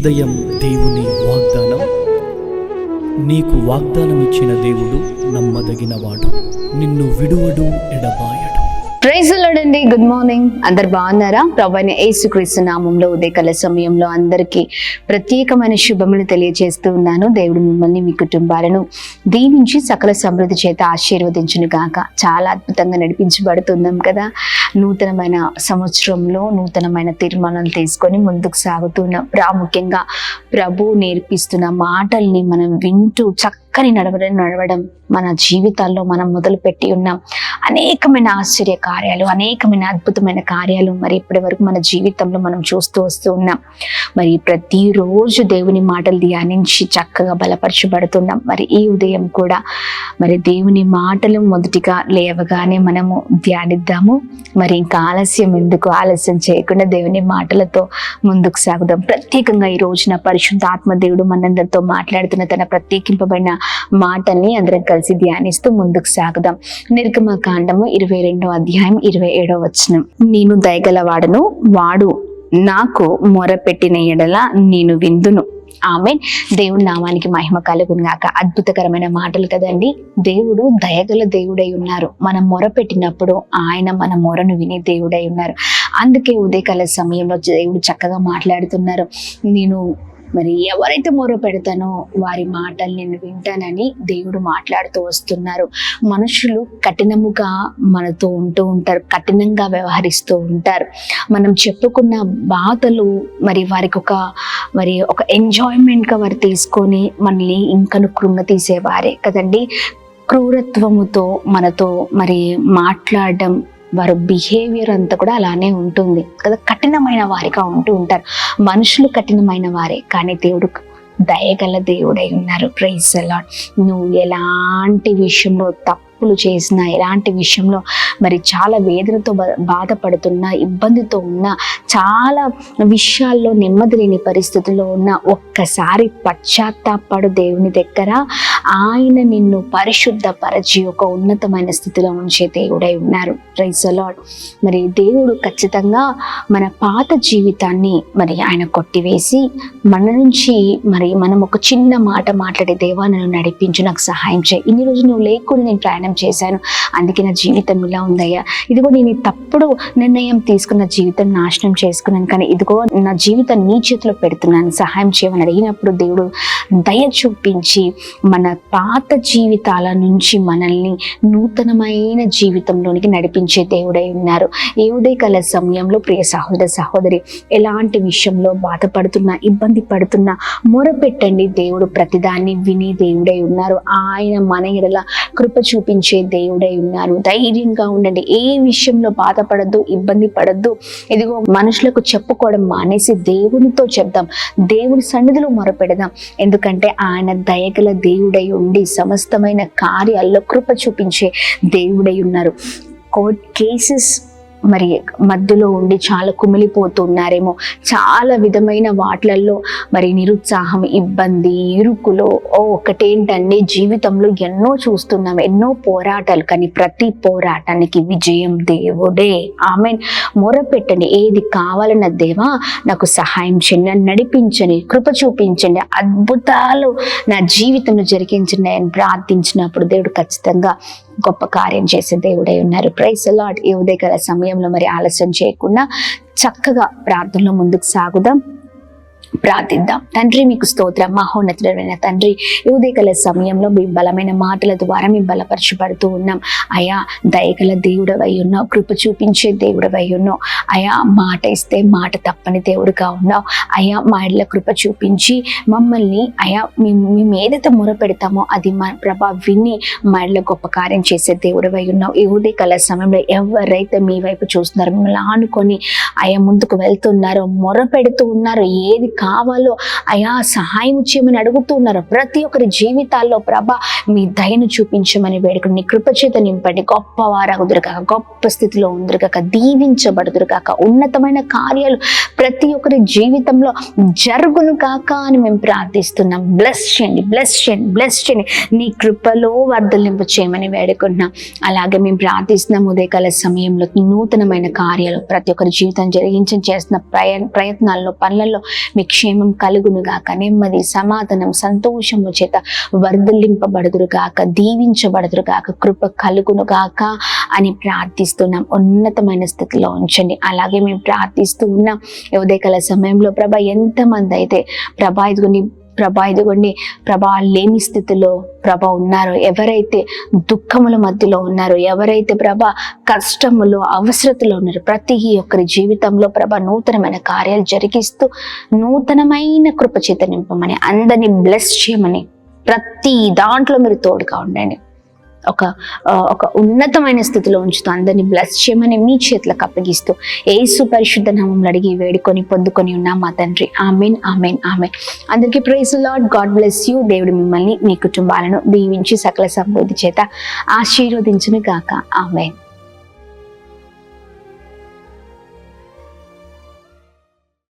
ఉదయం దేవుని వాగ్దానం. నీకు వాగ్దానం ఇచ్చిన దేవుడు నమ్మదగినవాడు, నిన్ను విడువడు, ఎడబాయడు. ప్రైజ్ ది లార్డ్ అండి. Good morning. అందరు బాగున్నారా? ప్రభువైన యేసుక్రీస్తు నామంలో ఉదయకాల సమయంలో అందరికీ ప్రత్యేకమైన శుభములు తెలియజేస్తూ ఉన్నాను. దేవుడు మిమ్మల్ని, మీ కుటుంబాలను దీవించి సకల సమృద్ధి చేత ఆశీర్వదించును గాక. చాలా అద్భుతంగా నడిపించబడుతున్నాం కదా. నూతనమైన సంవత్సరంలో నూతనమైన తీర్మానం తీసుకొని ముందుకు సాగుతున్నాం. ప్రాముఖ్యంగా ప్రభు నేర్పిస్తున్న మాటల్ని మనం వింటూ చక్కని నడవడం మన జీవితాల్లో మనం మొదలుపెట్టి ఉన్నాం. అనేకమైన ఆశ్చర్య కార్యాలు, అనేకమైన అద్భుతమైన కార్యాలు మరి ఇప్పటి వరకు మన జీవితంలో మనం చూస్తూ వస్తూ ఉన్నాం. మరి ప్రతిరోజు దేవుని మాటలు ధ్యానించి చక్కగా బలపరచబడుతున్నాం. మరి ఈ ఉదయం కూడా మరి దేవుని మాటలు మొదటిగా లేవగానే మనము ధ్యానిద్దాము. మరి ఇంకా ఆలస్యం చేయకుండా దేవుని మాటలతో ముందుకు సాగుదాం. ప్రత్యేకంగా ఈ రోజున పరిశుద్ధ ఆత్మదేవుడు మనందరితో మాట్లాడుతున్న తన ప్రత్యేకింపబడిన మాటల్ని అందరం కలిసి ధ్యానిస్తూ ముందుకు సాగుదాం. నిర్గమకాండము 22వ అధ్యాయం 27వ వచనం. నేను దయగలవాడను, వాడు నాకు మొరపెట్టిన ఎడల నేను విందును. ఆమేన్. దేవుని నామానికి మహిమ కలుగును గాక. అద్భుతకరమైన మాటలు కదండి. దేవుడు దయగల దేవుడై ఉన్నారు. మనం మొరపెట్టినప్పుడు ఆయన మన మొరను వినే దేవుడై ఉన్నారు. అందుకే ఉదయకాల సమయంలో దేవుడు చక్కగా మాట్లాడుతున్నారు. నేను మరి ఎవరైతే మొర పెడతానో వారి మాటలు నేను వింటానని దేవుడు మాట్లాడుతూ వస్తున్నారు. మనుషులు కఠినముగా మనతో ఉంటూ ఉంటారు, కఠినంగా వ్యవహరిస్తూ ఉంటారు. మనం చెప్పుకున్న బాధలు మరి వారికి ఒక ఎంజాయ్మెంట్గా వారు తీసుకొని మనల్ని ఇంకను కృంగతీసేవారే కదండి. క్రూరత్వముతో మనతో మరి మాట్లాడడం, వారి బిహేవియర్ అంతా కూడా అలానే ఉంటుంది కదా. కఠినమైన వారిగా ఉంటూ ఉంటారు. మనుషులు కఠినమైన వారే, కానీ దేవుడు దయగల దేవుడై ఉన్నారు. Praise the Lord. నువ్వు ఎలాంటి విషయంలో తప్పులు చేసినా, ఎలాంటి విషయంలో మరి చాలా వేదనతో బాధపడుతున్నా, ఇబ్బందితో ఉన్నా, చాలా విషయాల్లో నెమ్మది లేని పరిస్థితుల్లో ఉన్నా, ఒక్కసారి పశ్చాత్తాపడు దేవుని దగ్గర. ఆయన నిన్ను పరిశుద్ధపరచి ఒక ఉన్నతమైన స్థితిలో ఉంచే దేవుడై ఉన్నారు. Praise the Lord. మరి దేవుడు ఖచ్చితంగా మన పాత జీవితాన్ని మరి ఆయన కొట్టివేసి మన నుంచి మరి మనం ఒక చిన్న మాట మాట్లాడే, దేవా నన్ను నడిపించు, నాకు సహాయం చేయి. ఇన్ని రోజులు నువ్వు లేకుండా నేను ప్రయాణం చేశాను, అందుకే నా జీవితం ఇలా ఉందయ్యా. ఇదిగో నేను తప్పుడు నిర్ణయం తీసుకున్న జీవితం నాశనం చేసుకున్నాను, కానీ ఇదిగో నా జీవితం నీ చేతిలో పెడుతున్నాను, సహాయం చేయమని అడిగినప్పుడు దేవుడు దయ చూపించి మన పాత జీవితాల నుంచి మనల్ని నూతనమైన జీవితంలోనికి నడిపించే దేవుడై ఉన్నారు. ఏ ఉదయకాల సమయంలో ప్రియ సహోదర సహోదరి, ఎలాంటి విషయంలో బాధపడుతున్నా, ఇబ్బంది పడుతున్నా మొరపెట్టండి. దేవుడు ప్రతిదాన్ని విని దేవుడై ఉన్నారు. ఆయన మన ఎడల కృప చూపించే దేవుడై ఉన్నారు. ధైర్యంగా ఉండండి. ఏ విషయంలో బాధపడద్దు, ఇబ్బంది పడద్దు. ఇదిగో మనుషులకు చెప్పుకోవడం మానేసి దేవునితో చెప్దాం, దేవుని సన్నిధిలో మొరపెడదాం. ఎందుకంటే ఆయన దయగల దేవుడై ఉండి సమస్తమైన కార్యాల్లో కృప చూపించే దేవుడై ఉన్నారు. కోర్ట్ కేసెస్ మరి మధ్యలో ఉండి చాలా కుమిలిపోతున్నారేమో, చాలా విధమైన వాటిలలో మరి నిరుత్సాహం, ఇబ్బంది, ఇరుకులో ఒకటేంటండి, జీవితంలో ఎన్నో చూస్తున్నాం, ఎన్నో పోరాటాలు, కానీ ప్రతి పోరాటానికి విజయం దేవుడే. ఆమేన్. మొరపెట్టండి. ఏది కావాలన్న దేవా నాకు సహాయం చేయండి, నన్ను నడిపించండి, కృప చూపించండి, అద్భుతాలు నా జీవితంలో జరిగించండి అని ప్రార్థించినప్పుడు దేవుడు ఖచ్చితంగా గొప్ప కార్యం చేసే దేవుడై ఉన్నారు. Praise the Lord. ఈ ఉదయకాల సమయంలో మరి ఆలస్యం చేయకుండా చక్కగా ప్రార్థనలో ముందుకు సాగుదాం, ప్రార్థిద్దాం. తండ్రి మీకు స్తోత్రం, మహోన్నతుడైన తండ్రి, ఈ ఉదయకాల సమయంలో మీ బలమైన మాటల ద్వారా మేము బలపరచబడుతూ ఉన్నాం. అయా దయగల దేవుడవై ఉన్నావు, కృప చూపించే దేవుడవై ఉన్నావు. అయా మాట ఇస్తే మాట తప్పని దేవుడుగా ఉన్నావు. అయా మా ఇళ్ళ కృప చూపించి మమ్మల్ని అయా మేము ఏదైతే మొర పెడతామో అది మా ప్రభా విని మా ఇళ్ళ గొప్ప కార్యం చేసే దేవుడవై ఉన్నావు. ఈ ఉదయకాల సమయంలో ఎవరైతే మీ వైపు చూస్తున్నారో, మిమ్మల్ని ఆనుకొని అయా ముందుకు వెళ్తున్నారో, మొర పెడుతూ ఉన్నారో, ఏది కావాలో అయా సహాయం చేయమని అడుగుతున్నారు. ప్రతి ఒక్కరి జీవితాల్లో ప్రభా మీ దయను చూపించమని వేడుకుని నీ కృప చేత నింపండి. గొప్పవారగుదురుగాక, గొప్ప స్థితిలో ఉందిరుగాక, దీవించబడుదురుగాక, ఉన్నతమైన కార్యాలు ప్రతి ఒక్కరి జీవితంలో జరుగును కాక అని మేము ప్రార్థిస్తున్నాం. బ్లెస్ చేయండి, బ్లెస్ చేయండి, బ్లెస్ చేయండి. నీ కృపలో వర్ధలింపు చేయమని వేడుకుంటున్నాం. అలాగే మేము ప్రార్థిస్తున్నాం ఉదయకాల సమయంలో నూతనమైన కార్యాలు ప్రతి ఒక్కరి జీవితం చేస్తున్న ప్రయత్నాల్లో, పనులలో మీకు క్షేమం కలుగును గాక, నెమ్మది, సమాధానం, సంతోషము చేత వర్ధిల్లింపబడుదురు గాక, దీవించబడుదురు గాక, కృప కలుగును గాక అని ప్రార్థిస్తున్నాం. ఉన్నతమైన స్థితిలో ఉంచండి. అలాగే మేము ప్రార్థిస్తూ ఉన్నాం ఉదయకాల సమయంలో ప్రభా, ఎంతమంది అయితే ప్రభా లేని స్థితిలో ప్రభా ఉన్నారో, ఎవరైతే దుఃఖముల మధ్యలో ఉన్నారో, ఎవరైతే ప్రభా కష్టములో అవసరతలో ఉన్నారో, ప్రతి ఒక్కరి జీవితంలో ప్రభా నూతనమైన కార్యాలు జరిగిస్తూ నూతనమైన కృపచేత నింపమని, అందరినీ బ్లెస్ చేయమని, ప్రతి దాంట్లో మీరు తోడుగా ఉండండి. ఒక ఉన్నతమైన స్థితిలో ఉంచుతూ అందరినీ బ్లెస్ చేయమని మీ చేతులకు అప్పగిస్తూ యేసు పరిశుద్ధ నామములో అడిగి వేడుకొని పొందుకొని ఉన్నాం మా తండ్రి. ఆమేన్, ఆమేన్, ఆమేన్. అందరికీ praise the Lord. God bless you. దేవుడు మిమ్మల్ని, మీ కుటుంబాలను దీవించి సకల సమృద్ధి చేత ఆశీర్వదించును గాక. ఆమేన్.